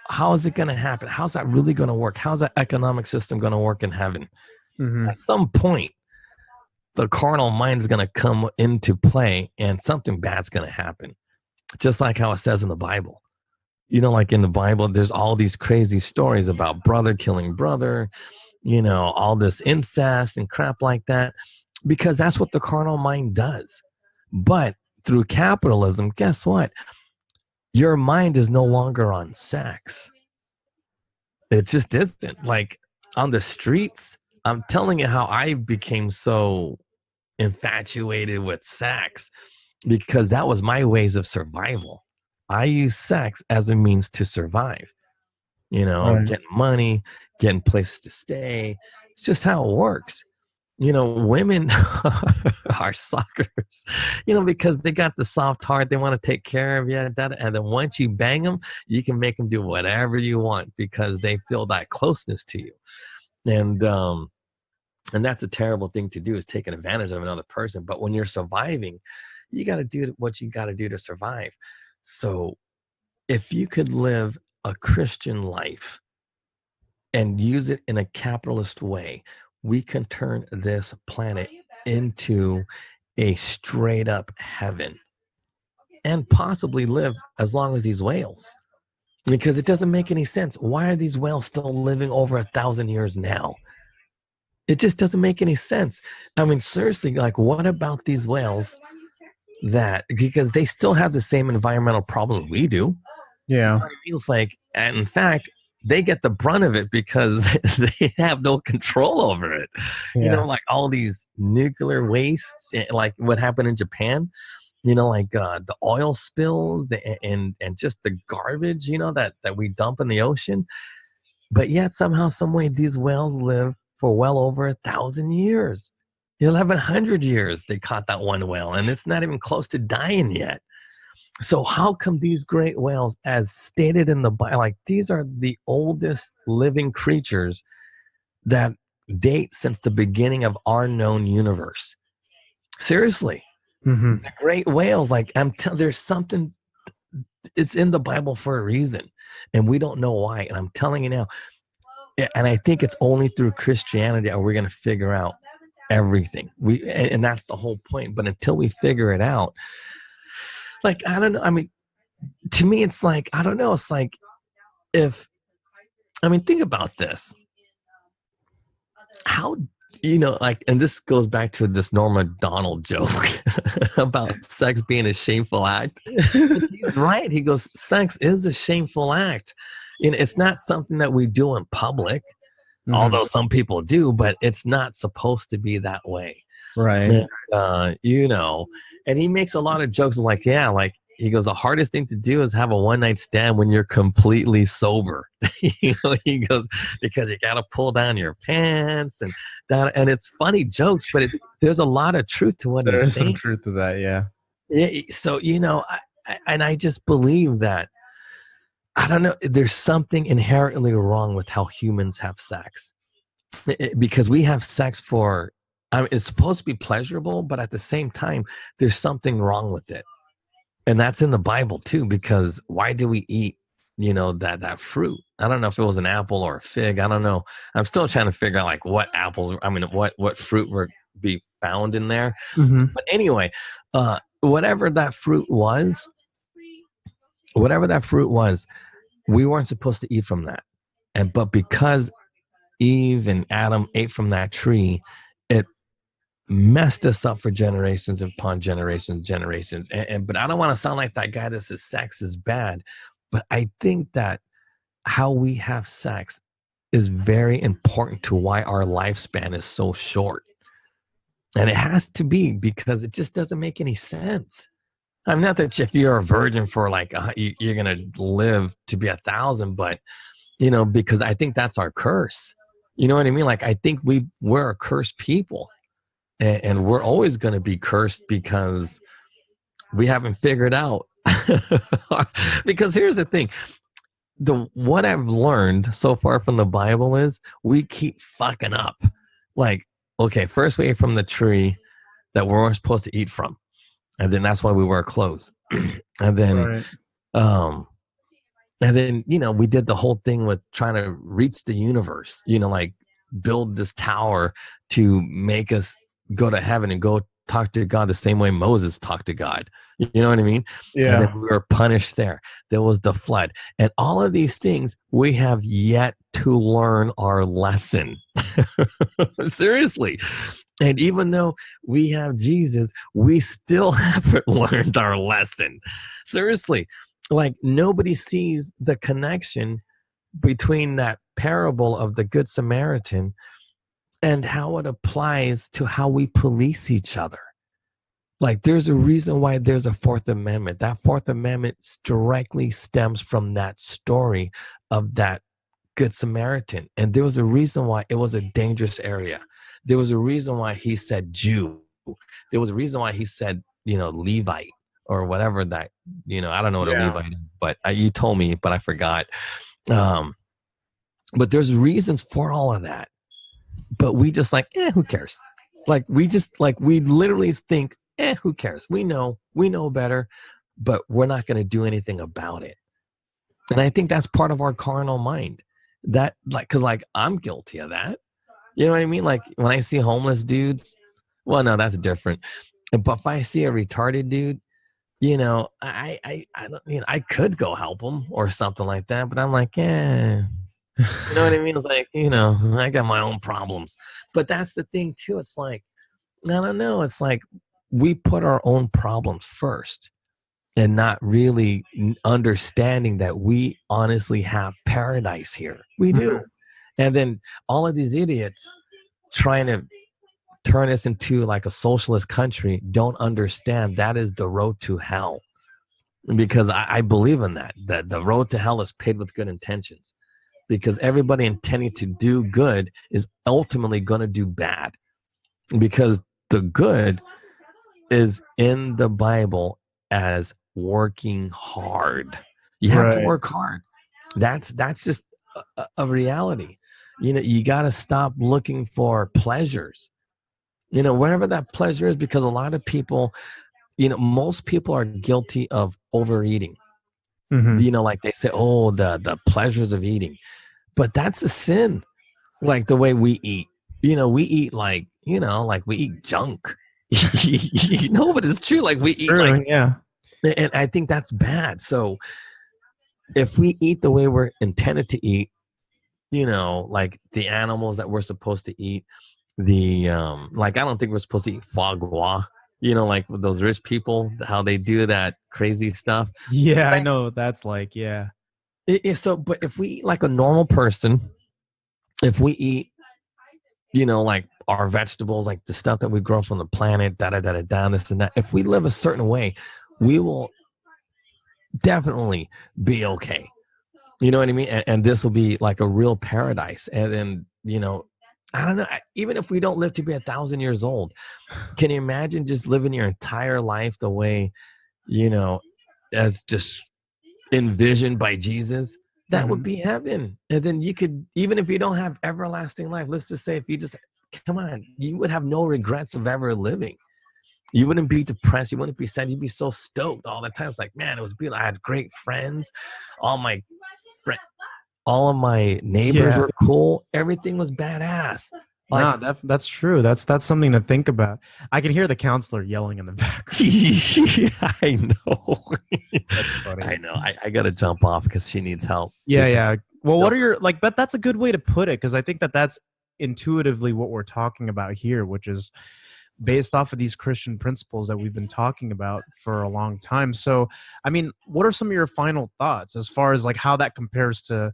how is it going to happen? How's that really going to work? How's that economic system going to work in heaven? Mm-hmm. At some point, the carnal mind is going to come into play and something bad's going to happen. Just like how it says in the Bible. Like in the Bible, there's all these crazy stories about brother killing brother, all this incest and crap like that, because that's what the carnal mind does. But through capitalism, guess what? Your mind is no longer on sex. It just isn't. Like on the streets, I'm telling you how I became so infatuated with sex, because that was my ways of survival. I use sex as a means to survive, Right. getting money, getting places to stay. It's just how it works. Women are suckers, because they got the soft heart. They want to take care of you. And then once you bang them, you can make them do whatever you want because they feel that closeness to you. And that's a terrible thing to do, is taking advantage of another person. But when you're surviving, you got to do what you got to do to survive. So if you could live a Christian life and use it in a capitalist way, we can turn this planet into a straight up heaven and possibly live as long as these whales, because it doesn't make any sense. Why are these whales still living over 1,000 years now? It just doesn't make any sense. I mean, seriously, like, what about these whales because they still have the same environmental problems we do. Yeah. It feels like, and in fact, they get the brunt of it because they have no control over it. Yeah. Like all these nuclear wastes, like what happened in Japan, like the oil spills and just the garbage, that we dump in the ocean. But yet somehow, some way, these whales live for well over 1,000 years. 1,100 years they caught that one whale, and it's not even close to dying yet. So how come these great whales, as stated in the Bible, like these are the oldest living creatures that date since the beginning of our known universe? Seriously. Mm-hmm. The great whales, like there's something, it's in the Bible for a reason, and we don't know why. And I'm telling you now, and I think it's only through Christianity are we going to figure out everything. And that's the whole point. But until we figure it out, like, I don't know. I mean, to me, it's like, I don't know. It's like if I mean, think about this. How, like, and this goes back to this Norm Macdonald joke about sex being a shameful act. He's right. He goes, sex is a shameful act. It's not something that we do in public, although some people do, but it's not supposed to be that way. Right. And, and he makes a lot of jokes like, yeah, like, he goes, the hardest thing to do is have a one-night stand when you're completely sober. He goes, because you got to pull down your pants and that. And it's funny jokes, but there's a lot of truth to what he's saying. There is some truth to that, yeah. So, I just believe that, I don't know, there's something inherently wrong with how humans have sex. Because we have sex for, it's supposed to be pleasurable, but at the same time, there's something wrong with it. And that's in the Bible too, because why do we eat, that fruit? I don't know if it was an apple or a fig. I don't know. I'm still trying to figure out like what fruit would be found in there. But anyway, whatever that fruit was, we weren't supposed to eat from that. But because Eve and Adam ate from that tree, it messed us up for generations upon generations. But I don't want to sound like that guy that says sex is bad. But I think that how we have sex is very important to why our lifespan is so short. And it has to be, because it just doesn't make any sense. I'm not that if you're a virgin for like, you're going to live to be 1,000, but, because I think that's our curse. You know what I mean? Like, I think we're a cursed people. And we're always going to be cursed because we haven't figured out. Because here's the thing. What I've learned so far from the Bible is we keep fucking up. Like, okay, first we ate from the tree that we weren't supposed to eat from. And then that's why we wear clothes. And then, we did the whole thing with trying to reach the universe, like build this tower to make us go to heaven and go talk to God the same way Moses talked to God. You know what I mean? Yeah. And then we were punished there. There was the flood. And all of these things, we have yet to learn our lesson. Seriously. And even though we have Jesus, we still haven't learned our lesson. Seriously. Like, nobody sees the connection between that parable of the Good Samaritan and how it applies to how we police each other. Like, there's a reason why there's a Fourth Amendment. That Fourth Amendment directly stems from that story of that Good Samaritan. And there was a reason why it was a dangerous area. There was a reason why he said Jew. There was a reason why he said, Levite or whatever that, I don't know what a Levite is, but you told me, but I forgot. But there's reasons for all of that. But we just like, who cares? Like, we literally think, who cares? We know better, but we're not going to do anything about it. And I think that's part of our carnal mind. That, like, because, like, I'm guilty of that. You know what I mean? Like, when I see homeless dudes, well, no, that's different. But if I see a retarded dude, I don't, I could go help him or something like that. But I'm like, You know what I mean? It's like, I got my own problems. But that's the thing too. It's like, I don't know. It's like we put our own problems first and not really understanding that we honestly have paradise here. We do. And then all of these idiots trying to turn us into like a socialist country don't understand that is the road to hell. Because I believe in that the road to hell is paved with good intentions. Because everybody intending to do good is ultimately going to do bad. Because the good is in the Bible as working hard. You have to work hard. That's just a reality. You got to stop looking for pleasures. Whatever that pleasure is, because a lot of people, most people are guilty of overeating. Like they say, the pleasures of eating. But that's a sin. Like the way we eat. We eat like we eat junk. But it's true. Like we eat and I think that's bad. So if we eat the way we're intended to eat, like the animals that we're supposed to eat. Like, I don't think we're supposed to eat foie gras, like with those rich people, how they do that crazy stuff. Yeah, I know that's like, yeah. But if we eat like a normal person, if we eat, like our vegetables, like the stuff that we grow from the planet, this and that, if we live a certain way, we will definitely be okay. You know what I mean? And this will be like a real paradise. And then, I don't know, even if we don't live to be 1,000 years old, can you imagine just living your entire life the way, as just envisioned by Jesus? That would be heaven. And then you could, even if you don't have everlasting life, let's just say if you just, come on, you would have no regrets of ever living. You wouldn't be depressed. You wouldn't be sad. You'd be so stoked all the time. It's like, man, it was beautiful. I had great friends. All of my neighbors were cool. Everything was badass. Like, no, that's true. That's something to think about. I can hear the counselor yelling in the background. I know. That's funny. I know. I got to jump off because she needs help. Yeah. Well, what are your, like, but that's a good way to put it, because I think that's intuitively what we're talking about here, which is based off of these Christian principles that we've been talking about for a long time. So, I mean, what are some of your final thoughts as far as like how that compares to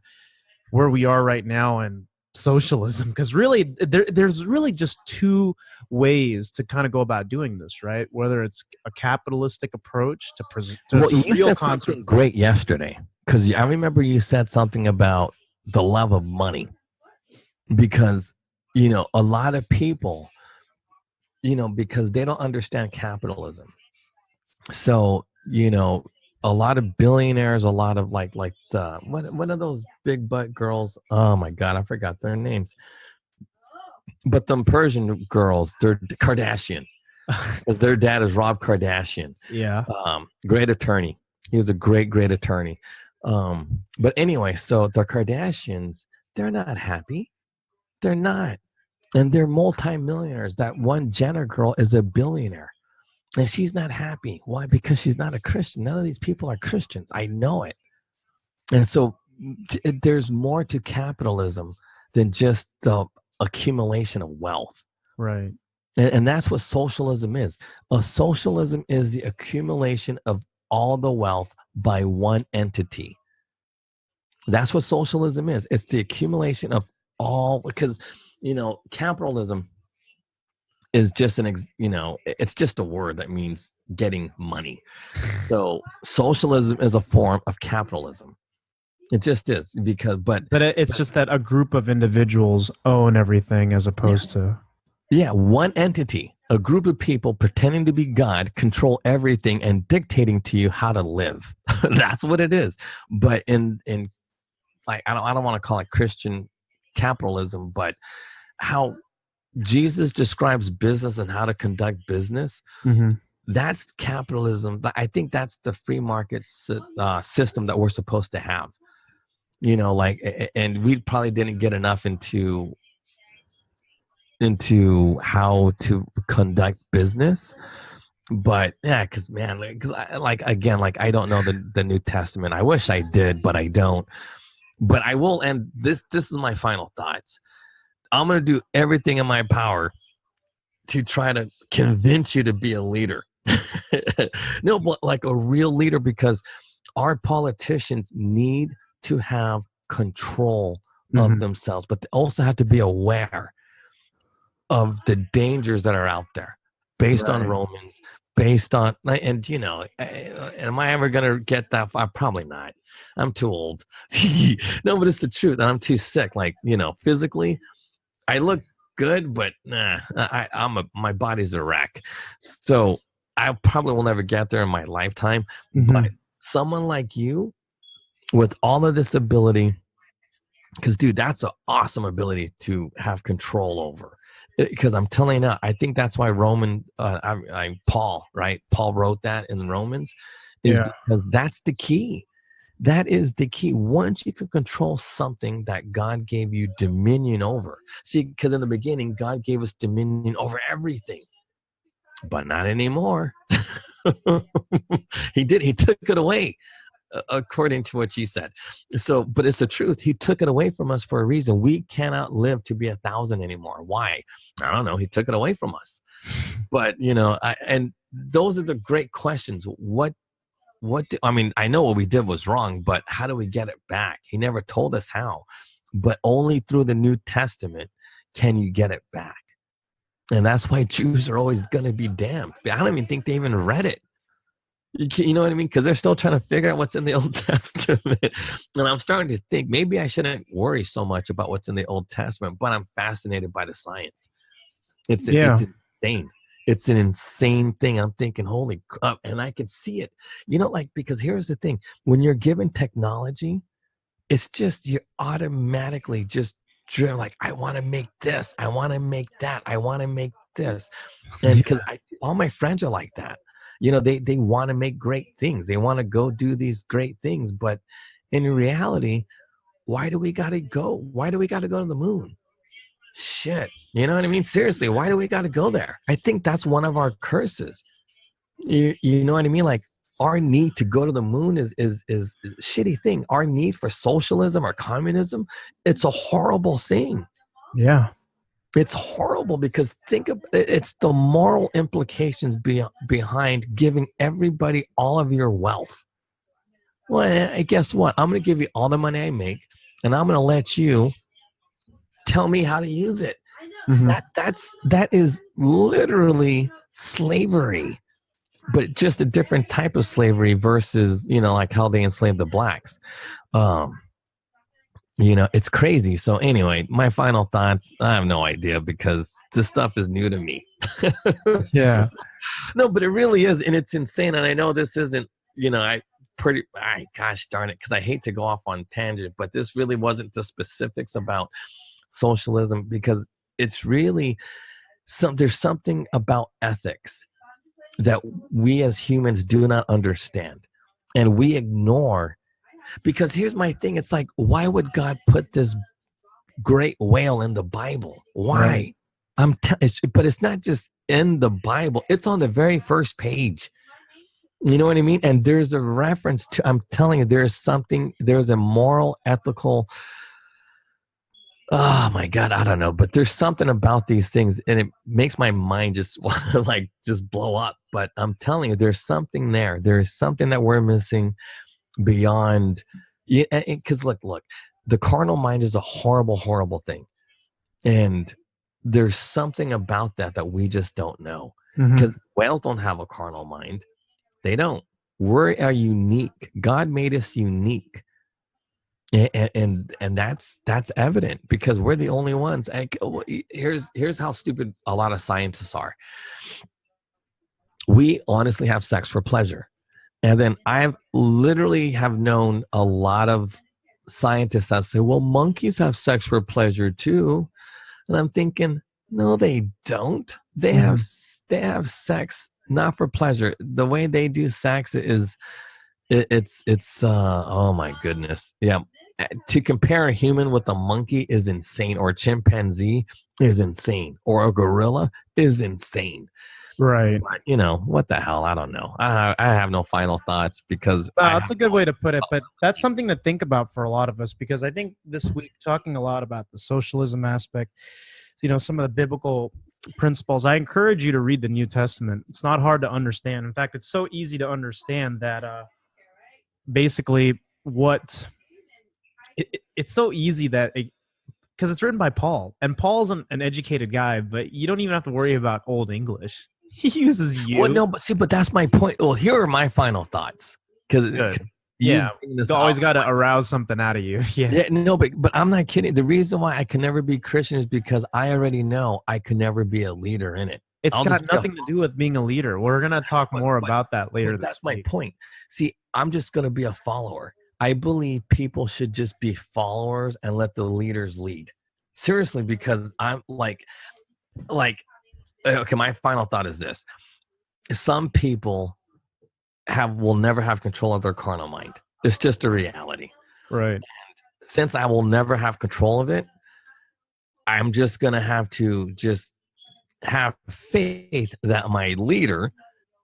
where we are right now and socialism? Because really, there's really just two ways to kind of go about doing this, right? Whether it's a capitalistic approach to well, you said something great yesterday, because I remember you said something about the love of money, because a lot of people, because they don't understand capitalism. So, a lot of billionaires, a lot of like the what are those big butt girls? Oh my God, I forgot their names. But them Persian girls, they're Kardashian, because their dad is Rob Kardashian. Yeah. Great attorney. He was a great attorney. But anyway, so the Kardashians, they're not happy. They're not. And they're multimillionaires. That one Jenner girl is a billionaire. And she's not happy. Why? Because she's not a Christian. None of these people are Christians. I know it. And so there's more to capitalism than just the accumulation of wealth. Right. And that's what socialism is. Socialism is the accumulation of all the wealth by one entity. That's what socialism is. It's the accumulation of all, because capitalism is just it's just a word that means getting money. So socialism is a form of capitalism. It just is, but it's just that a group of individuals own everything as opposed to one entity, a group of people pretending to be God, control everything and dictating to you how to live. That's what it is. But in like, I don't want to call it Christian capitalism, but how Jesus describes business and how to conduct business, that's capitalism. I think that's the free market system that we're supposed to have. And we probably didn't get enough into how to conduct business. But yeah, because I don't know the New Testament. I wish I did, but I don't. But I will end this. This is my final thoughts. I'm going to do everything in my power to try to convince you to be a leader. No, but like a real leader, because our politicians need to have control of themselves, but they also have to be aware of the dangers that are out there based on Romans, based on, and am I ever going to get that far? Probably not. I'm too old. No, but it's the truth. I'm too sick. Physically, I look good, but my body's a wreck. So I probably will never get there in my lifetime. But someone like you with all of this ability, because dude, that's an awesome ability to have control over. Because I'm telling you, I think that's why Paul wrote that in Romans, because that's the key. That is the key. Once you can control something that God gave you dominion over. See, because in the beginning, God gave us dominion over everything, but not anymore. He did. He took it away. according to what you said. So, but it's the truth. He took it away from us for a reason. We cannot live to be 1,000 anymore. Why? I don't know. He took it away from us. But, and those are the great questions. I mean, I know what we did was wrong, but how do we get it back? He never told us how, but only through the New Testament can you get it back. And that's why Jews are always going to be damned. I don't even think they even read it. You know what I mean? Because they're still trying to figure out what's in the Old Testament. And I'm starting to think maybe I shouldn't worry so much about what's in the Old Testament, but I'm fascinated by the science. It's insane. It's an insane thing. I'm thinking, holy crap. And I can see it, because here's the thing. When you're given technology, it's just, you're automatically just driven like, I want to make this. I want to make that. I want to make this. And because all my friends are like that. They want to make great things. They want to go do these great things. But in reality, why do we got to go? Why do we got to go to the moon? Shit. You know what I mean? Seriously, why do we got to go there? I think that's one of our curses. You know what I mean? Like, our need to go to the moon is a shitty thing. Our need for socialism or communism, it's a horrible thing. Yeah. It's horrible because it's the moral implications behind giving everybody all of your wealth. Well, guess what? I'm going to give you all the money I make, and I'm going to let you tell me how to use it. Mm-hmm. That is literally slavery, but just a different type of slavery versus, like how they enslaved the blacks. It's crazy. So anyway, my final thoughts, I have no idea because this stuff is new to me. Yeah. No, but it really is. And it's insane. And I know this isn't, gosh darn it, because I hate to go off on tangent, but this really wasn't the specifics about socialism, because it's really there's something about ethics that we as humans do not understand. And we ignore. Because here's my thing. It's like, why would God put this great whale in the Bible? Why? Right. But it's not just in the Bible. It's on the very first page. You know what I mean? And there's a reference to, I'm telling you, there's a moral, ethical, oh my God, I don't know. But there's something about these things, and it makes my mind just want to just blow up. But I'm telling you, there's something there. There's something that we're missing beyond, because look, the carnal mind is a horrible, horrible thing, and there's something about that we just don't know, because whales don't have a carnal mind. They don't. We are unique. God made us unique, and that's evident because we're the only ones. Here's how stupid a lot of scientists are. We honestly have sex for pleasure. And then I've literally have known a lot of scientists that say, well, monkeys have sex for pleasure too. And I'm thinking, no, they don't. They have sex not for pleasure. The way they do sex is it's oh my goodness. Yeah. To compare a human with a monkey is insane, or a chimpanzee is insane, or a gorilla is insane. Right. But, what the hell? I don't know. I have no final thoughts because that's a good way to put it. But that's something to think about for a lot of us, because I think this week, talking a lot about the socialism aspect, some of the biblical principles, I encourage you to read the New Testament. It's not hard to understand. In fact, it's so easy to understand that basically it's so easy that because it's written by Paul, and Paul's an educated guy, but you don't even have to worry about Old English. He uses you. Well, no, but that's my point. Well, here are my final thoughts. Because you always got to arouse something out of you. Yeah, no, but I'm not kidding. The reason why I can never be Christian is because I already know I could never be a leader in it. It's got nothing to do with being a leader. We're going to talk more about that later. That's my point. See, I'm just going to be a follower. I believe people should just be followers and let the leaders lead. Seriously, because I'm like, okay, my final thought is this. Some people will never have control of their carnal mind. It's just a reality. Right. And since I will never have control of it, I'm just going to have to just have faith that my leader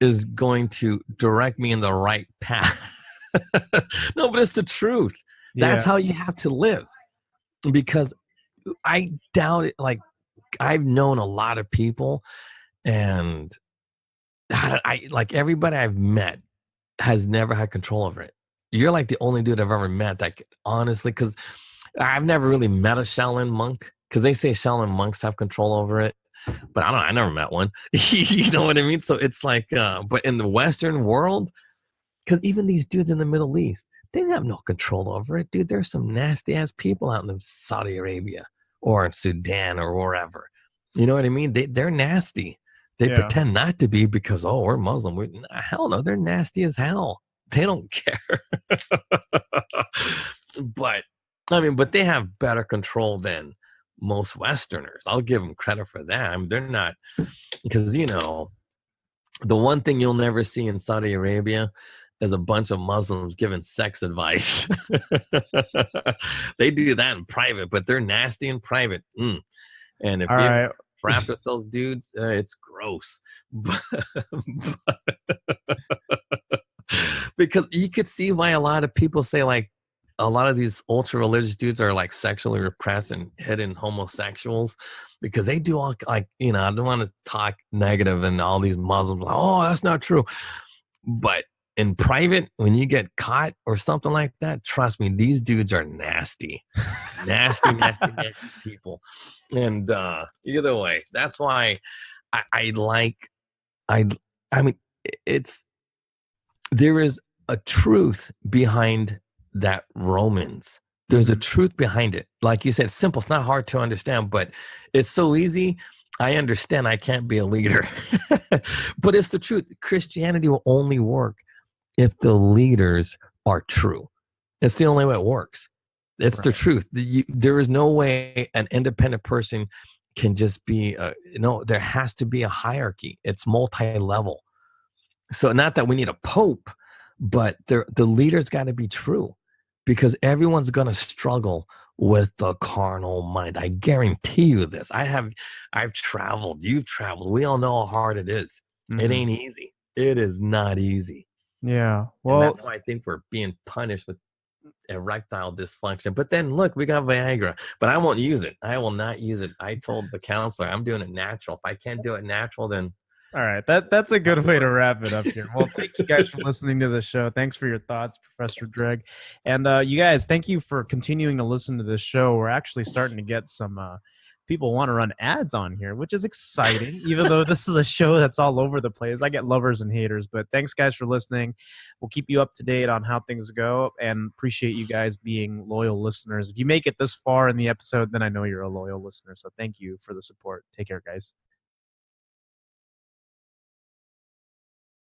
is going to direct me in the right path. No, but it's the truth. That's how you have to live. Because I doubt it. Like, I've known a lot of people, and I like everybody I've met has never had control over it. You're like the only dude I've ever met that honestly, because I've never really met a Shaolin monk, because they say Shaolin monks have control over it. But I don't know. I never met one. You know what I mean? So it's like, but in the Western world, because even these dudes in the Middle East, they have no control over it, dude. There's some nasty ass people out in Saudi Arabia or in Sudan or wherever. You know what I mean? They're nasty. They pretend not to be because, oh, we're Muslim. Hell no, they're nasty as hell. They don't care. But I mean, but they have better control than most Westerners. I'll give them credit for that. I mean, they're not, because, you know, the one thing you'll never see in Saudi Arabia is a bunch of Muslims giving sex advice. They do that in private, but they're nasty in private. And if you frap with those dudes, it's gross. Because you could see why a lot of people say, like, a lot of these ultra religious dudes are like sexually repressed and hidden homosexuals, because they do all, like, you know, I don't want to talk negative and all these Muslims like, oh, that's not true. But in private, when you get caught or something like that, trust me, these dudes are nasty, nasty people. And either way, that's why I mean, there is a truth behind that Romans. There's a truth behind it. Like you said, simple. It's not hard to understand, but it's so easy. I understand I can't be a leader, but it's the truth. Christianity will only work if the leaders are true. It's the only way it works. It's the truth. There is no way an independent person can just be, there has to be a hierarchy. It's multi-level. So not that we need a pope, but the leader's got to be true, because everyone's going to struggle with the carnal mind. I guarantee you this. I've traveled. You've traveled. We all know how hard it is. It ain't easy. It is not easy. Yeah. Well, and that's why I think we're being punished with erectile dysfunction. But then look, we got Viagra, but I won't use it. I will not use it. I told the counselor I'm doing it natural. If I can't do it natural, then all right. That's a good way to wrap it up here. Well, thank you guys for listening to the show. Thanks for your thoughts, Professor Dreg. And you guys, thank you for continuing to listen to this show. We're actually starting to get some people want to run ads on here, which is exciting, even though this is a show that's all over the place. I get lovers and haters, but thanks, guys, for listening. We'll keep you up to date on how things go, and appreciate you guys being loyal listeners. If you make it this far in the episode, then I know you're a loyal listener. So thank you for the support. Take care, guys.